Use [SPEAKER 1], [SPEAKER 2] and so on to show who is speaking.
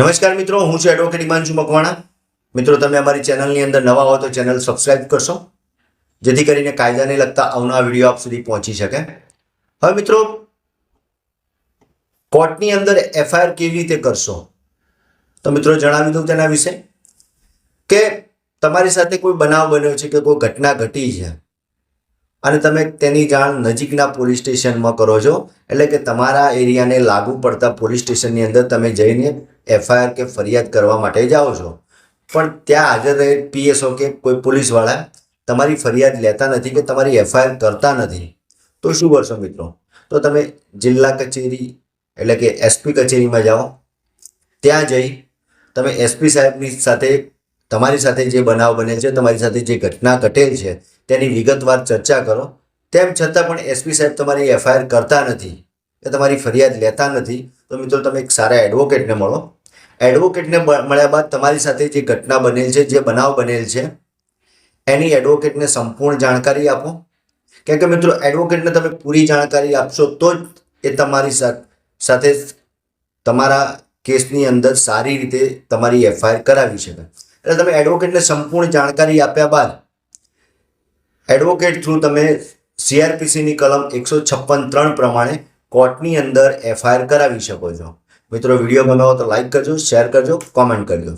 [SPEAKER 1] નમસ્કાર મિત્રો, હું છું એડવોકેટ હિમાંશુ મકવાણા। મિત્રો, તમે અમારી ચેનલની અંદર નવા હો તો ચેનલ સબસ્ક્રાઇબ કરશો, જેથી કરીને કાયદાને લગતા અવનવા વિડીયો આપ સુધી પહોંચી શકે। હવે મિત્રો, કોર્ટની અંદર એફઆઈઆર કેવી રીતે કરશો તો મિત્રો જણાવી દઉં તેના વિશે કે તમારી સાથે કોઈ બનાવ બન્યો છે કે કોઈ ઘટના ઘટી છે અને તમે તેની જાણ નજીકના પોલીસ સ્ટેશનમાં કરો છો, એટલે કે તમારા એરિયાને લાગુ પડતા પોલીસ સ્ટેશનની અંદર તમે જઈને એફઆઈઆર કે ફરિયાદ કરવા માટે જાઓ છો, પણ ત્યાં હાજર રહે પીએસઓ કે કોઈ પોલીસવાળા તમારી ફરિયાદ લેતા નથી કે તમારી એફઆઈઆર કરતા નથી, તો શું કરશો મિત્રો? તો તમે જિલ્લા કચેરી એટલે કે એસપી કચેરીમાં જાઓ। ત્યાં જઈ તમે એસપી સાહેબની સાથે તમારી સાથે જે બનાવ બને છે, તમારી સાથે જે ઘટના ઘટેલ છે તેની વિગતવાર ચર્ચા કરો। તેમ છતાં પણ એસપી સાહેબ તમારી એફઆઈઆર કરતા નથી કે તમારી ફરિયાદ લેતા નથી, તો મિત્રો તમે એક સારા એડવોકેટને મળો। એડવોકેટને મળ્યા બાદ તમારી સાથે જે ઘટના બનેલ છે, જે બનાવ બનેલ છે, એની એડવોકેટને સંપૂર્ણ જાણકારી આપો। કેમ કે મિત્રો, એડવોકેટને તમે પૂરી જાણકારી આપશો તો જ એ તમારી સાથે તમારા કેસની અંદર સારી રીતે તમારી એફઆઈઆર કરાવી શકે। એટલે તમે એડવોકેટને સંપૂર્ણ જાણકારી આપ્યા બાદ એડવોકેટ થ્રુ તમે સીઆરપીસીની કલમ 156(3) પ્રમાણે કોર્ટની અંદર એફઆઈઆર કરાવી શકો છો। મિત્રો, વિડીયો ગમ્યો તો લાઈક કરજો, શેર કરજો, કોમેન્ટ કરજો।